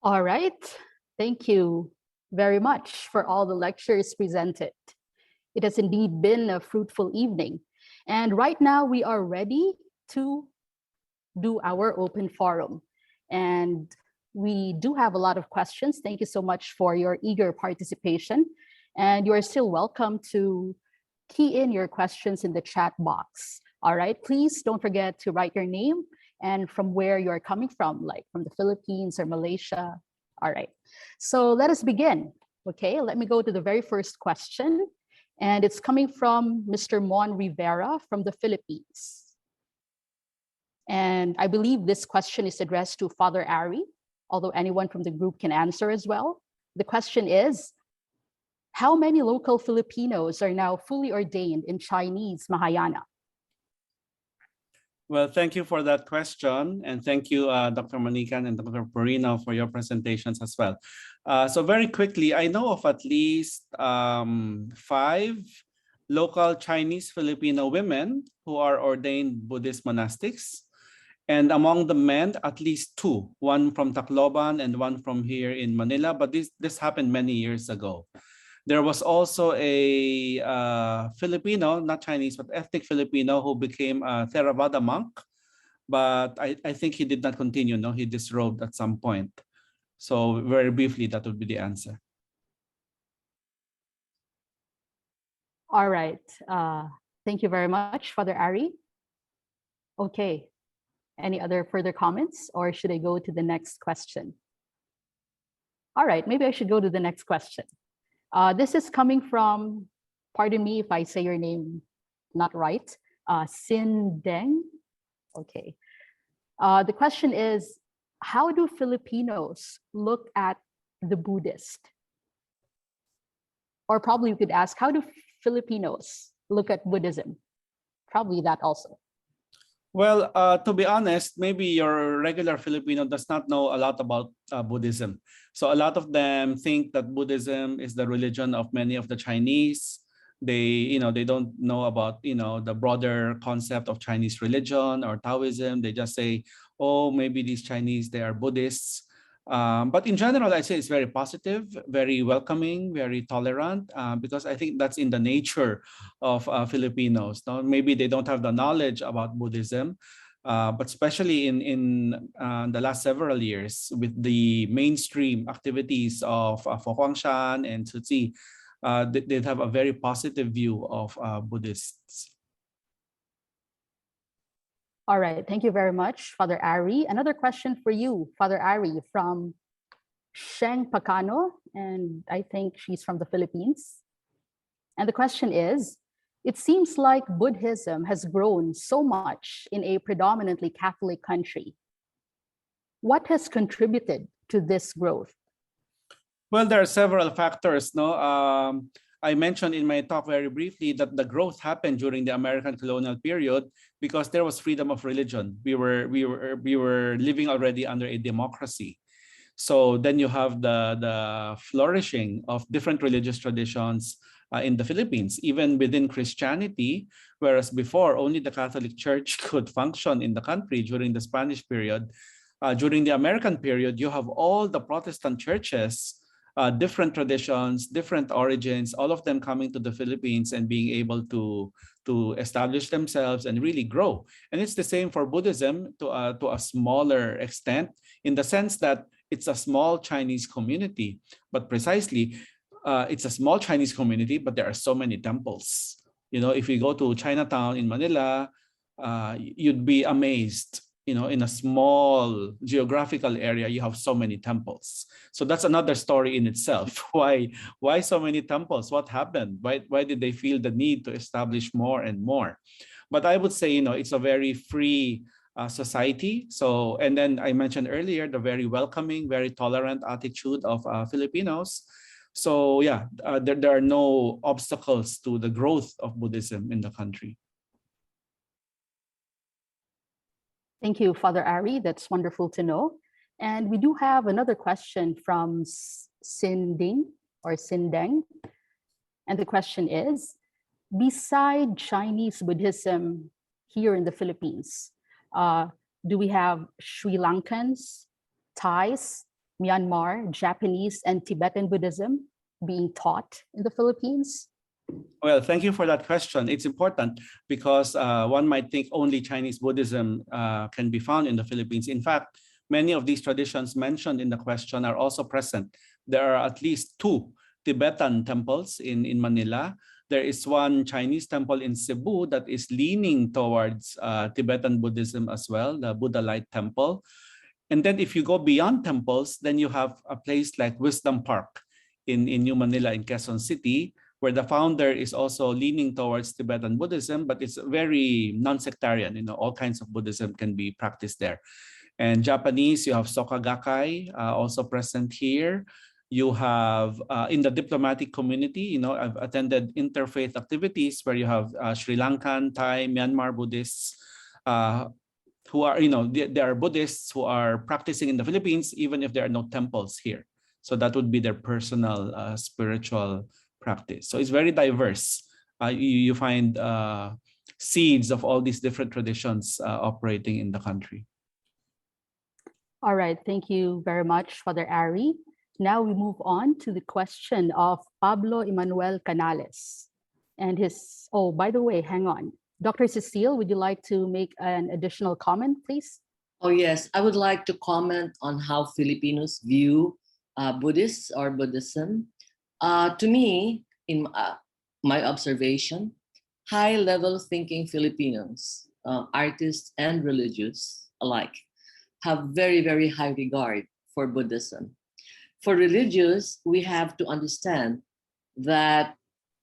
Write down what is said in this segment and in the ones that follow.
All right. Thank you very much for all the lectures presented. It has indeed been a fruitful evening. And right now we are ready to do our open forum. And we do have a lot of questions. Thank you so much for your eager participation. And you are still welcome to key in your questions in the chat box. All right, please don't forget to write your name and from where you're coming from, like from the Philippines or Malaysia. All right, so let us begin. Okay, let me go to the very first question. And it's coming from Mr. Mon Rivera from the Philippines. And I believe this question is addressed to Father Ari, although anyone from the group can answer as well. The question is, how many local Filipinos are now fully ordained in Chinese Mahayana? Well, thank you for that question. And thank you, Dr. Manikan and Dr. Perino for your presentations as well. So very quickly, I know of at least 5 local Chinese Filipino women who are ordained Buddhist monastics. And among the men, at least 2, one from Tacloban and one from here in Manila. But this happened many years ago. There was also a Filipino, not Chinese, but ethnic Filipino who became a Theravada monk. But I think he did not continue. No, he disrobed at some point. So very briefly, that would be the answer. All right. Thank you very much, Father Ari. Okay. Any other further comments, or should I go to the next question? All right, maybe I should go to the next question. This is coming from, pardon me if I say your name not right, Sin Deng. Okay. The question is, how do Filipinos look at the Buddhist? Or probably you could ask, how do Filipinos look at Buddhism? Probably that also. Well, to be honest, maybe your regular Filipino does not know a lot about Buddhism. So a lot of them think that Buddhism is the religion of many of the Chinese. They don't know about, the broader concept of Chinese religion or Taoism. They just say, oh, maybe these Chinese, they are Buddhists. But in general, I say it's very positive, very welcoming, very tolerant, because I think that's in the nature of Filipinos. No? Maybe they don't have the knowledge about Buddhism, but especially in the last several years with the mainstream activities of Fo Guangshan and Tzu Chi, they have a very positive view of Buddhists. All right, thank you very much, Father Ari. Another question for you, Father Ari, from Sheng Pacano, and I think she's from the Philippines. And the question is, it seems like Buddhism has grown so much in a predominantly Catholic country. What has contributed to this growth? Well, there are several factors. No, I mentioned in my talk very briefly that the growth happened during the American colonial period because there was freedom of religion. We were living already under a democracy. So then you have the flourishing of different religious traditions in the Philippines, even within Christianity, whereas before only the Catholic Church could function in the country during the Spanish period. During the American period, you have all the Protestant churches, different traditions, different origins, all of them coming to the Philippines and being able to establish themselves and really grow. And it's the same for Buddhism to a smaller extent, in the sense that it's a small Chinese community, but precisely it's a small Chinese community, but there are so many temples. If you go to Chinatown in Manila, you'd be amazed. In a small geographical area, you have so many temples. So that's another story in itself. Why so many temples? What happened? Why did they feel the need to establish more and more? But I would say, it's a very free society. So, and then I mentioned earlier, the very welcoming, very tolerant attitude of Filipinos. So yeah, there are no obstacles to the growth of Buddhism in the country. Thank you, Father Ari. That's wonderful to know. And we do have another question from Sinding or Sindeng. And the question is, beside Chinese Buddhism here in the Philippines, do we have Sri Lankans, Thais, Myanmar, Japanese, and Tibetan Buddhism being taught in the Philippines? Well, thank you for that question. It's important because one might think only Chinese Buddhism can be found in the Philippines. In fact, many of these traditions mentioned in the question are also present. There are at least two Tibetan temples in Manila. There is one Chinese temple in Cebu that is leaning towards Tibetan Buddhism as well, the Buddha Light Temple. And then if you go beyond temples, then you have a place like Wisdom Park in New Manila in Quezon City, where the founder is also leaning towards Tibetan Buddhism, but it's very non-sectarian. All kinds of Buddhism can be practiced there. And Japanese, you have Soka Gakkai, also present here. You have in the diplomatic community, I've attended interfaith activities where you have Sri Lankan, Thai, Myanmar Buddhists who are, there are Buddhists who are practicing in the Philippines, even if there are no temples here. So that would be their personal spiritual practice. So it's very diverse. You find seeds of all these different traditions operating in the country. All right, thank you very much, Father Ari. Now we move on to the question of Pablo Emmanuel Canales. And by the way, hang on. Dr. Cecile, would you like to make an additional comment, please? Oh, yes. I would like to comment on how Filipinos view Buddhists or Buddhism. To me, in my observation, high-level thinking Filipinos, artists and religious alike, have very, very high regard for Buddhism. For religious, we have to understand that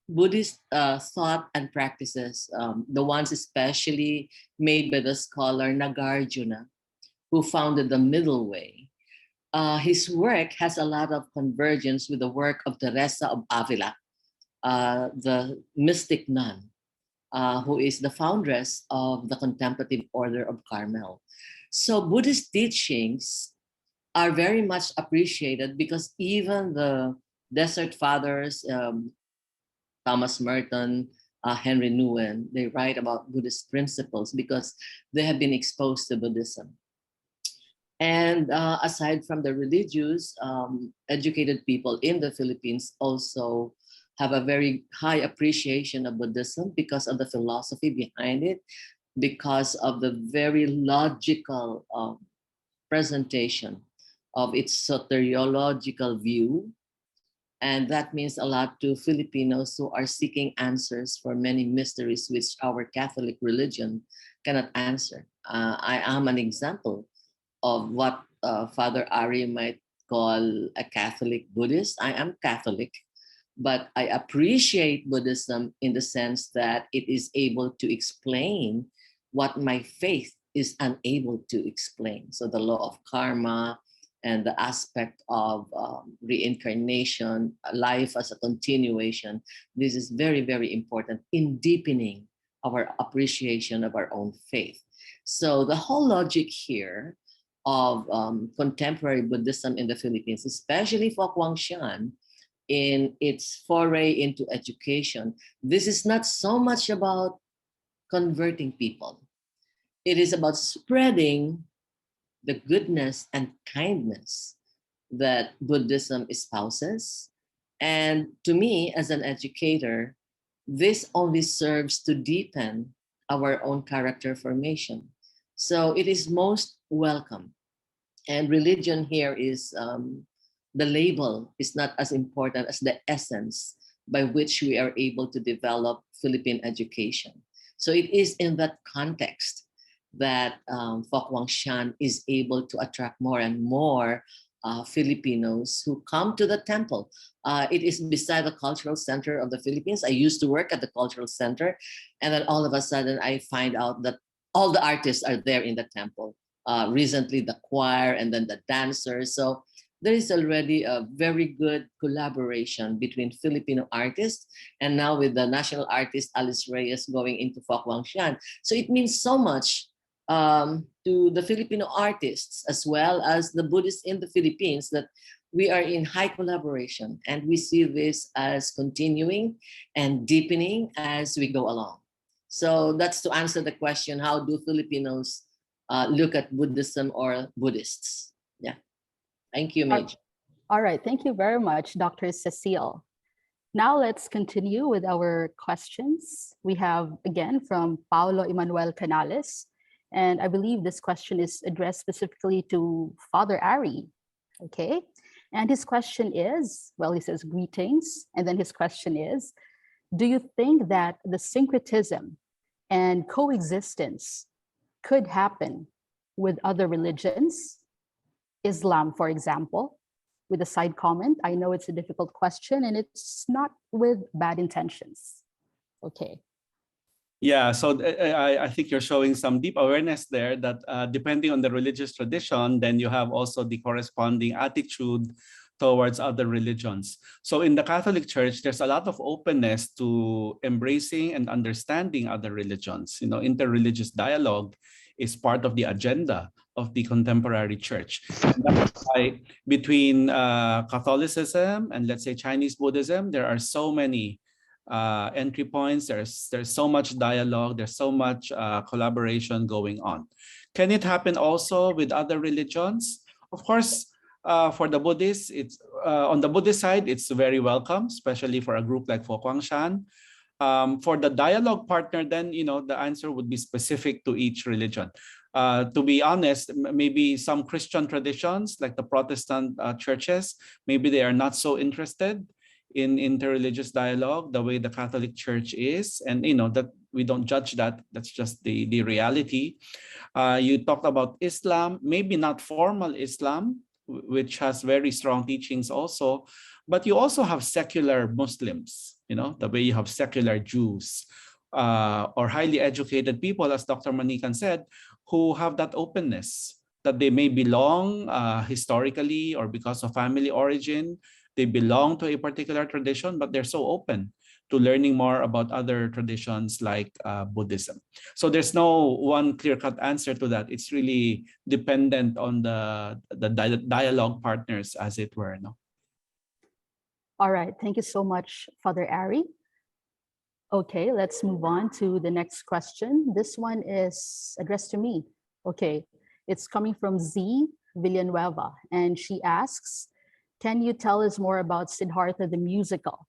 Buddhist thought and practices, the ones especially made by the scholar Nagarjuna, who founded the Middle Way, his work has a lot of convergence with the work of Teresa of Avila, the mystic nun, who is the foundress of the Contemplative Order of Carmel. So Buddhist teachings are very much appreciated because even the Desert Fathers, Thomas Merton, Henry Nguyen, they write about Buddhist principles because they have been exposed to Buddhism. And aside from the religious, educated people in the Philippines also have a very high appreciation of Buddhism because of the philosophy behind it, because of the very logical presentation of its soteriological view. And that means a lot to Filipinos who are seeking answers for many mysteries which our Catholic religion cannot answer. I am an example of what Father Ari might call a Catholic Buddhist. I am Catholic, but I appreciate Buddhism in the sense that it is able to explain what my faith is unable to explain. So the law of karma and the aspect of reincarnation, life as a continuation, this is very, very important in deepening our appreciation of our own faith. So the whole logic here of contemporary Buddhism in the Philippines, especially for Guangshan, in its foray into education, this is not so much about converting people. It is about spreading the goodness and kindness that Buddhism espouses. And to me, as an educator, this only serves to deepen our own character formation. So it is most welcome. And religion here is the label is not as important as the essence by which we are able to develop Philippine education. So it is in that context that Fok Wangshan is able to attract more and more Filipinos who come to the temple. It is beside the cultural center of the Philippines. I used to work at the cultural center, and then all of a sudden I find out that all the artists are there in the temple. Recently, the choir and then the dancers. So there is already a very good collaboration between Filipino artists and now with the national artist Alice Reyes going into Fok Wangshan. So it means so much to the Filipino artists as well as the Buddhists in the Philippines that we are in high collaboration, and we see this as continuing and deepening as we go along. So that's to answer the question, how do Filipinos look at Buddhism or Buddhists? Yeah. Thank you, All Maj. all right, thank you very much, Dr. Cecile. Now let's continue with our questions. We have again from Paulo Emanuel Canales, and I believe this question is addressed specifically to Father Ari. Okay, and his question is, well, he says greetings, and then his question is, do you think that the syncretism and coexistence could happen with other religions, Islam, for example? With a side comment, I know it's a difficult question and it's not with bad intentions. Okay. Yeah, so I think you're showing some deep awareness there that depending on the religious tradition, then you have also the corresponding attitude towards other religions. So in the Catholic Church, there's a lot of openness to embracing and understanding other religions. You know, interreligious dialogue is part of the agenda of the contemporary church. And that's why between Catholicism and, let's say, Chinese Buddhism, there are so many entry points. There's so much dialogue. There's so much collaboration going on. Can it happen also with other religions? Of course, for the Buddhists, it's on the Buddhist side, it's very welcome, especially for a group like Fo Guangshan. For the dialogue partner, then the answer would be specific to each religion. To be honest, maybe some Christian traditions, like the Protestant churches, maybe they are not so interested in interreligious dialogue the way the Catholic Church is, and that we don't judge that. That's just the reality. You talked about Islam, maybe not formal Islam, which has very strong teachings also, but you also have secular Muslims, the way you have secular Jews, or highly educated people, as Dr. Manikan said, who have that openness, that they may belong historically or because of family origin, they belong to a particular tradition, but they're so open to learning more about other traditions like Buddhism. So there's no one clear-cut answer to that. It's really dependent on the dialogue partners, as it were. No? All right, thank you so much, Father Ari. Okay, let's move on to the next question. This one is addressed to me. Okay, it's coming from Z Villanueva, and she asks, can you tell us more about Siddhartha the musical?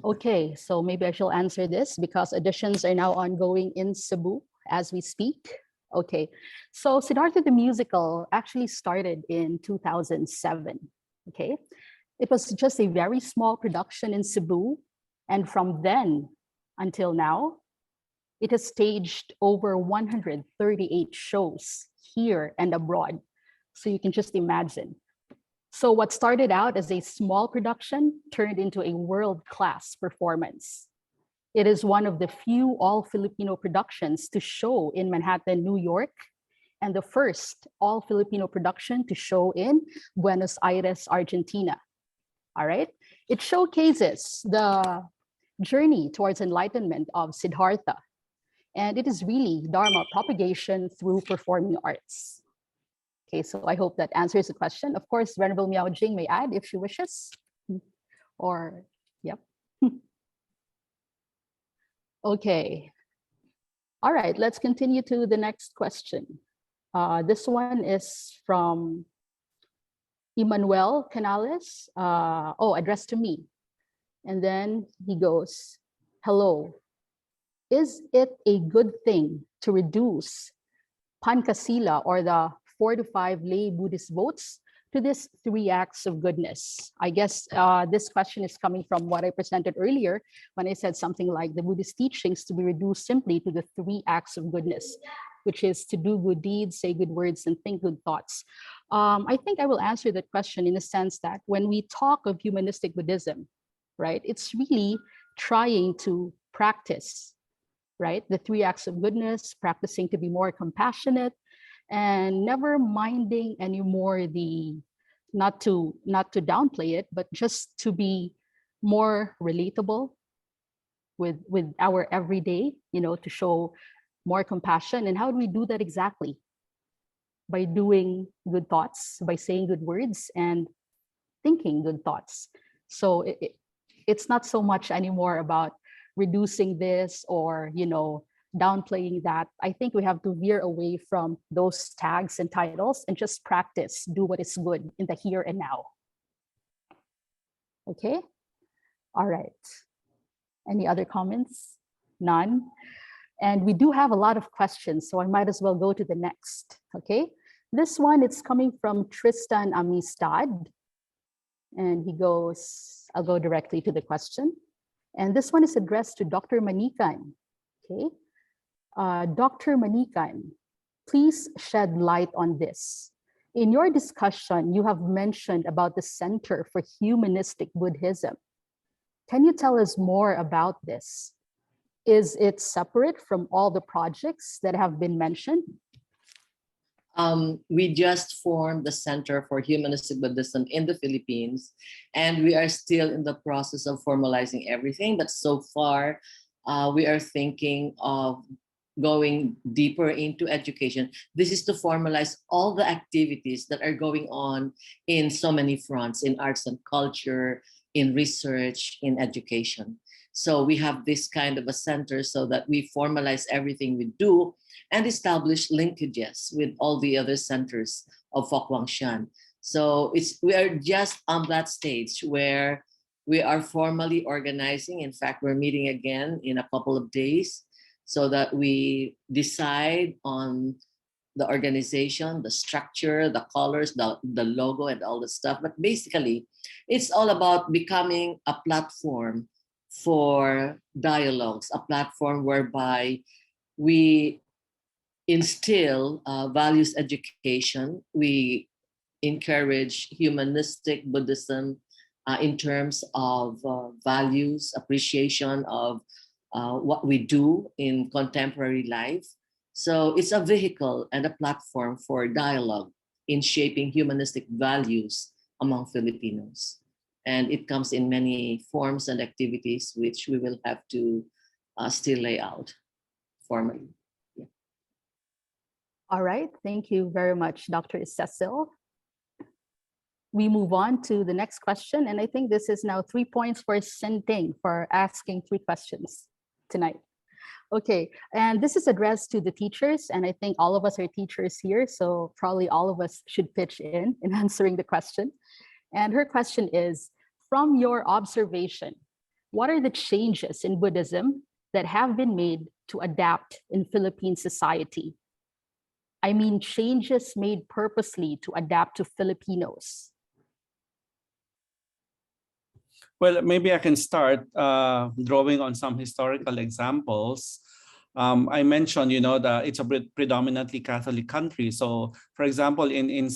Okay, so maybe I shall answer this because auditions are now ongoing in Cebu as we speak. Okay, so Siddhartha the musical actually started in 2007. Okay, it was just a very small production in Cebu, and from then until now, it has staged over 138 shows here and abroad. So you can just imagine. So what started out as a small production turned into a world-class performance. It is one of the few all-Filipino productions to show in Manhattan, New York, and the first all-Filipino production to show in Buenos Aires, Argentina. All right? It showcases the journey towards enlightenment of Siddhartha, and it is really Dharma propagation through performing arts. Okay, so I hope that answers the question. Of course, Venerable Miao Jing may add if she wishes. Or, yep. Okay. All right, let's continue to the next question. This one is from Emmanuel Canales. Addressed to me. And then he goes, hello. Is it a good thing to reduce Pankasila, or the 4 to 5 lay Buddhist votes, to these 3 acts of goodness? I guess this question is coming from what I presented earlier when I said something like the Buddhist teachings to be reduced simply to the 3 acts of goodness, which is to do good deeds, say good words, and think good thoughts. I think I will answer that question in the sense that when we talk of humanistic Buddhism, right, it's really trying to practice, right, the 3 acts of goodness, practicing to be more compassionate, and never minding anymore the, not to downplay it, but just to be more relatable with our everyday, to show more compassion. And how do we do that exactly? By doing good thoughts, by saying good words, and thinking good thoughts. So it's not so much anymore about reducing this or, downplaying that. I think we have to veer away from those tags and titles and just practice, do what is good in the here and now. Okay? All right. Any other comments? None. And we do have a lot of questions, so I might as well go to the next. Okay? This one, it's coming from Tristan Amistad. And he goes, I'll go directly to the question. And this one is addressed to Dr. Manikan. Okay? Dr. Manikan, please shed light on this. In your discussion, you have mentioned about the Center for Humanistic Buddhism. Can you tell us more about this? Is it separate from all the projects that have been mentioned? We just formed the Center for Humanistic Buddhism in the Philippines, and we are still in the process of formalizing everything. But so far, we are thinking of going deeper into education. This is to formalize all the activities that are going on in so many fronts, in arts and culture, in research, in education. So we have this kind of a center so that we formalize everything we do and establish linkages with all the other centers of Fokwangshan. So we are just on that stage where we are formally organizing. In fact, we're meeting again in a couple of days so that we decide on the organization, the structure, the colors, the logo, and all the stuff. But basically, it's all about becoming a platform for dialogues, a platform whereby we instill values education. We encourage humanistic Buddhism in terms of values, appreciation of what we do in contemporary life. So it's a vehicle and a platform for dialogue in shaping humanistic values among Filipinos. And it comes in many forms and activities, which we will have to still lay out formally. Yeah. All right, thank you very much, Dr. Cecil. We move on to the next question, and I think this is now 3 points for Senting for asking 3 questions tonight. Okay, and this is addressed to the teachers, and I think all of us are teachers here, so probably all of us should pitch in answering the question. And her question is, from your observation, what are the changes in Buddhism that have been made to adapt in Philippine society? I mean, changes made purposely to adapt to Filipinos. Well, maybe I can start drawing on some historical examples. I mentioned, that it's a predominantly Catholic country. So, for example, in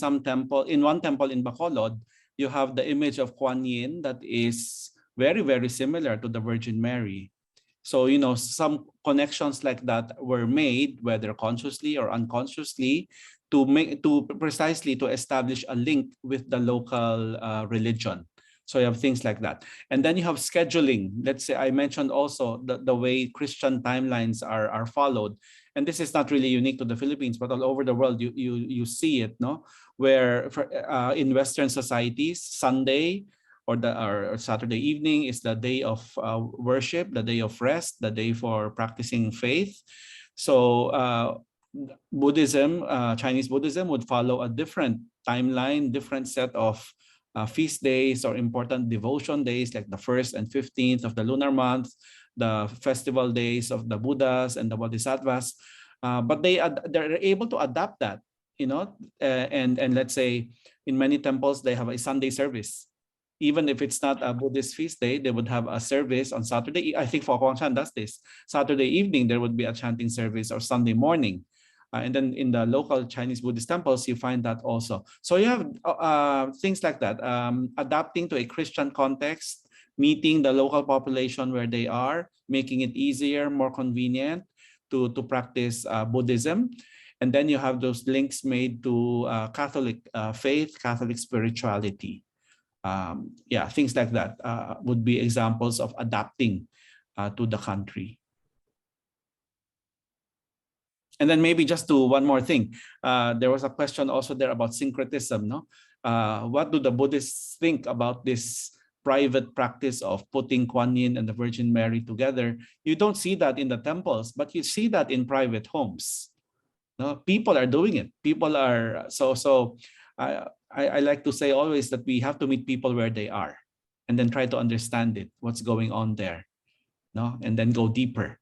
one temple in Bacolod, you have the image of Kuan Yin that is very, very similar to the Virgin Mary. So, some connections like that were made, whether consciously or unconsciously, to precisely to establish a link with the local religion. So you have things like that. And then you have scheduling. Let's say I mentioned also the way Christian timelines are followed. And this is not really unique to the Philippines, but all over the world, you see it, no? Where in Western societies, Sunday or Saturday evening is the day of worship, the day of rest, the day for practicing faith. So Buddhism, Chinese Buddhism would follow a different timeline, different set of feast days or important devotion days like the 1st and 15th of the lunar month, the festival days of the Buddhas and the Bodhisattvas. But they're able to adapt that, and let's say in many temples, they have a Sunday service. Even if it's not a Buddhist feast day, they would have a service on Saturday. I think Fokwangshan does this. Saturday evening, there would be a chanting service, or Sunday morning. And then in the local Chinese Buddhist temples, you find that also. So you have things like that, adapting to a Christian context, meeting the local population where they are, making it easier, more convenient to practice Buddhism. And then you have those links made to Catholic faith, Catholic spirituality. Things like that would be examples of adapting to the country. And then maybe just to one more thing, there was a question also there about syncretism. No, what do the Buddhists think about this private practice of putting Kuan Yin and the Virgin Mary together. You don't see that in the temples, but you see that in private homes. No, people are doing it. People are so. I like to say always that we have to meet people where they are, and then try to understand it, what's going on there, no, and then go deeper.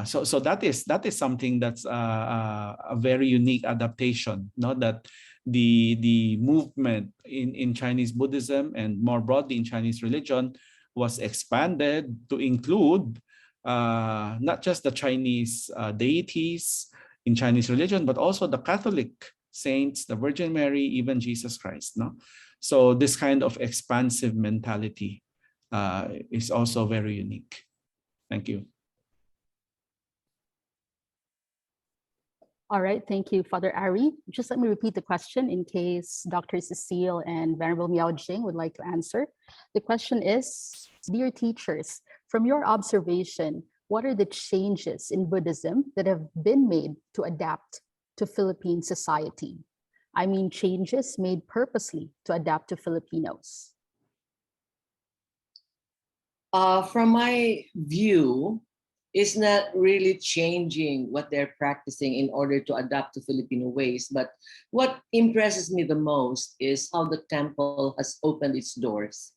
So that is something that's a very unique adaptation, no, that the movement in Chinese Buddhism and more broadly in Chinese religion was expanded to include not just the Chinese deities in Chinese religion, but also the Catholic saints, the Virgin Mary, even Jesus Christ. No, so this kind of expansive mentality is also very unique. Thank you. All right, thank you, Father Ari. Just let me repeat the question in case Dr. Cecile and Venerable Miao Jing would like to answer. The question is, dear teachers, from your observation, what are the changes in Buddhism that have been made to adapt to Philippine society? I mean, changes made purposely to adapt to Filipinos. From my view, it's not really changing what they're practicing in order to adapt to Filipino ways. But what impresses me the most is how the temple has opened its doors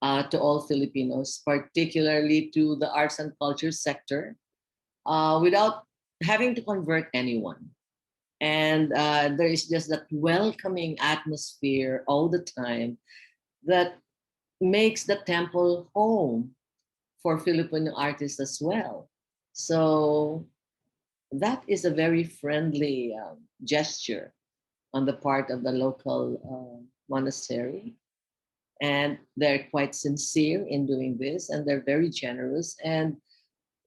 to all Filipinos, particularly to the arts and culture sector, without having to convert anyone. And there is just that welcoming atmosphere all the time that makes the temple home for Filipino artists as well. So that is a very friendly gesture on the part of the local monastery. And they're quite sincere in doing this, and they're very generous. And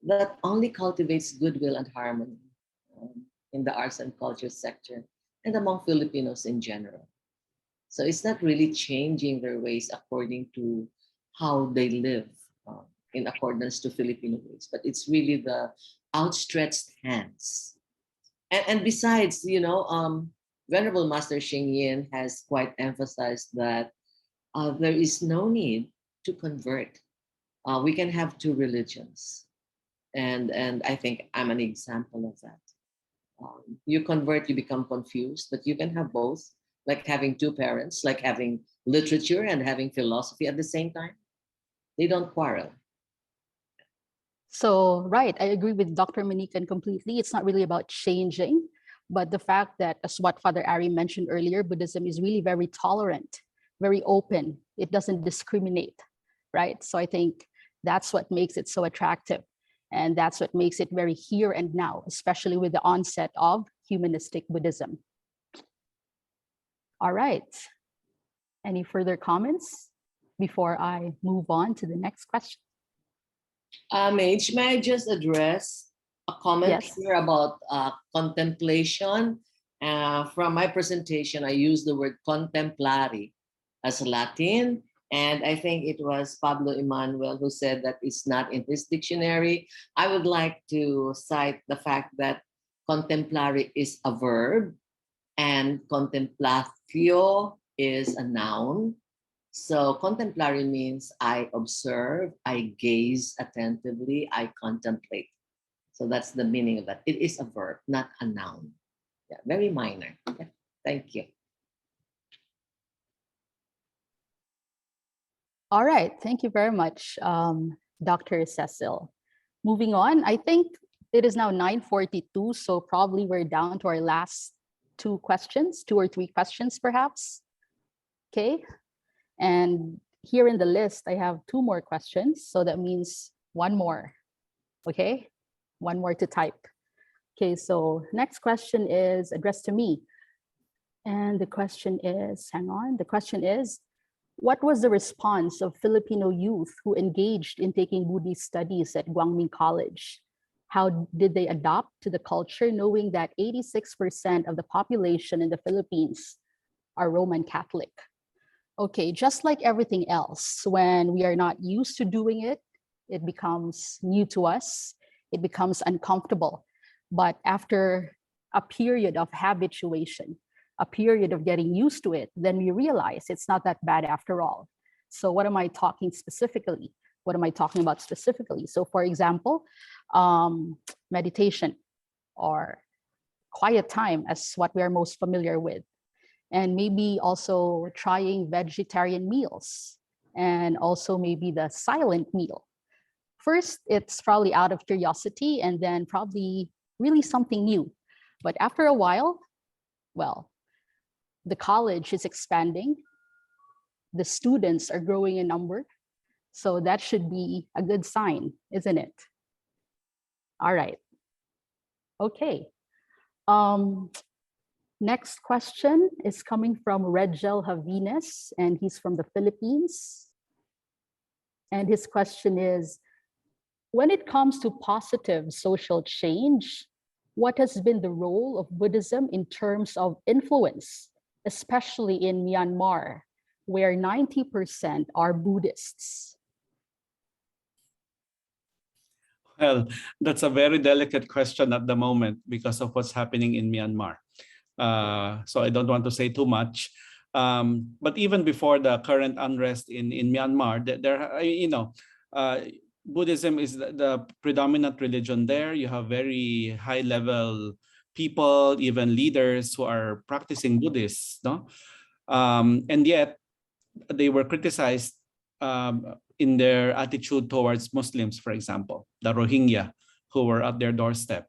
that only cultivates goodwill and harmony in the arts and culture sector and among Filipinos in general. So it's not really changing their ways according to how they live in accordance to Filipino ways, but it's really the outstretched hands. And besides, Venerable Master Xing Yin has quite emphasized that there is no need to convert. We can have two religions. And I think I'm an example of that. You convert, you become confused, but you can have both, like having two parents, like having literature and having philosophy at the same time. They don't quarrel. So, right, I agree with Dr. Manikan completely. It's not really about changing, but the fact that, as what Father Ari mentioned earlier, Buddhism is really very tolerant, very open. It doesn't discriminate, right? So I think that's what makes it so attractive. And that's what makes it very here and now, especially with the onset of humanistic Buddhism. All right. Any further comments before I move on to the next question? Mage, may I just address a comment Yes. here about contemplation? From my presentation, I used the word contemplare as Latin, and I think it was Pablo Emanuel who said that it's not in his dictionary. I would like to cite the fact that contemplare is a verb and contemplatio is a noun. So contemplare means I observe, I gaze attentively, I contemplate. So that's the meaning of that. It is a verb, not a noun. Yeah, very minor. Yeah, thank you. All right. Thank you very much, Dr. Cecil. Moving on, I think it is now 9:42, so probably we're down to our last two questions, two or three questions perhaps. Okay. And here in the list, I have two more questions. So that means one more. Okay. One more to type. Okay. So next question is addressed to me. And the question is, hang on. The question is, what was the response of Filipino youth who engaged in taking Buddhist studies at Guangming College? How did they adapt to the culture, knowing that 86% of the population in the Philippines are Roman Catholic? Okay, just like everything else, when we are not used to doing it, it becomes new to us, it becomes uncomfortable. But after a period of habituation, a period of getting used to it, then we realize it's not that bad after all. So what am I talking specifically? What am I talking about specifically? So for example, meditation or quiet time as what we are most familiar with. And maybe also trying vegetarian meals and also maybe the silent meal. First, it's probably out of curiosity and then probably really something new. But after a while, well, the college is expanding, the students are growing in number. So that should be a good sign, isn't it? All right. Okay. Next question is coming from Regel Javines, and he's from the Philippines. And his question is, when it comes to positive social change, what has been the role of Buddhism in terms of influence, especially in Myanmar, where 90% are Buddhists? Well, that's a very delicate question at the moment because of what's happening in Myanmar. So I don't want to say too much. But even before the current unrest in Myanmar, Buddhism is the predominant religion there. You have very high level people, even leaders who are practicing Buddhists, no? And yet they were criticized in their attitude towards Muslims, for example, the Rohingya who were at their doorstep.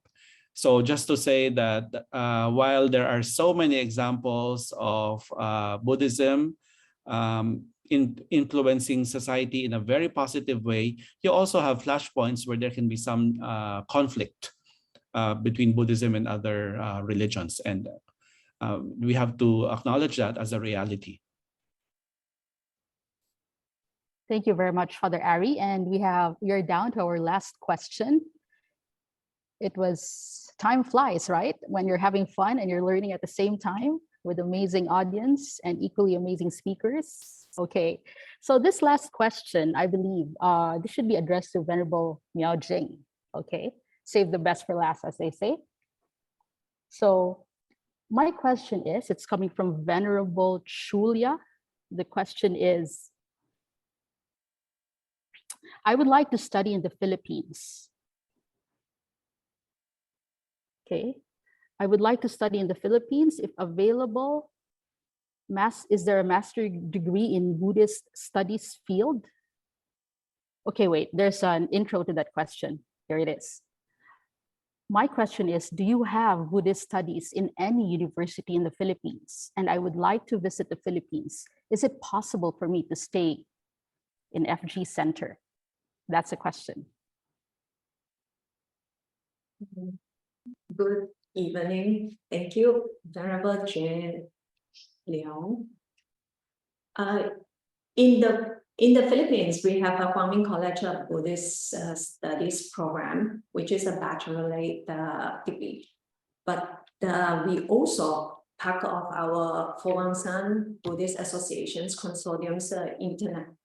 So just to say that while there are so many examples of Buddhism influencing society in a very positive way, you also have flashpoints where there can be some conflict between Buddhism and other religions. And we have to acknowledge that as a reality. Thank you very much, Father Ari. And we're down to our last question. It was, time flies, right? When you're having fun and you're learning at the same time with amazing audience and equally amazing speakers. Okay, so this last question, I believe, this should be addressed to Venerable Miao Jing. Okay, save the best for last, as they say. So my question is, it's coming from Venerable Chulia. The question is, I would like to study in the Philippines. Okay, I would like to study in the Philippines. If available, is there a master degree in Buddhist studies field? Okay, wait, there's an intro to that question. Here it is. My question is, do you have Buddhist studies in any university in the Philippines? And I would like to visit the Philippines. Is it possible for me to stay in FG Center? That's a question. Good evening. Thank you, Venerable Jane Leong. In the Philippines, we have a Kwang Minh College of Buddhist Studies program, which is a baccalaureate degree. But we also, part of our Fowang Buddhist Association's consortiums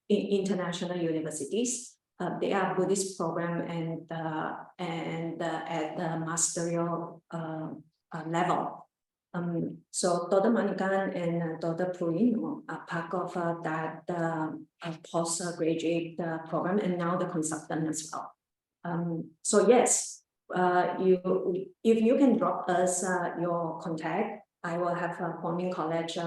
international universities. They are Buddhist program and at the magisterial level. So Dr. Manikan and Dr. Purino are part of that postgraduate program and now the consultant as well. So yes, if you can drop us your contact, I will have Kwang Minh College.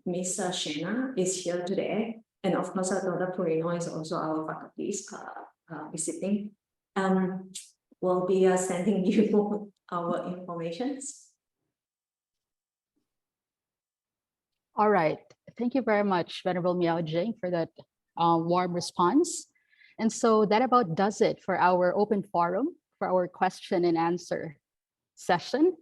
Miss Shena is here today. And of course, Dr. Purino is also our faculties visiting. We'll be sending you our information. All right. Thank you very much, Venerable Miao Jing, for that warm response. And so that about does it for our open forum, for our question and answer session.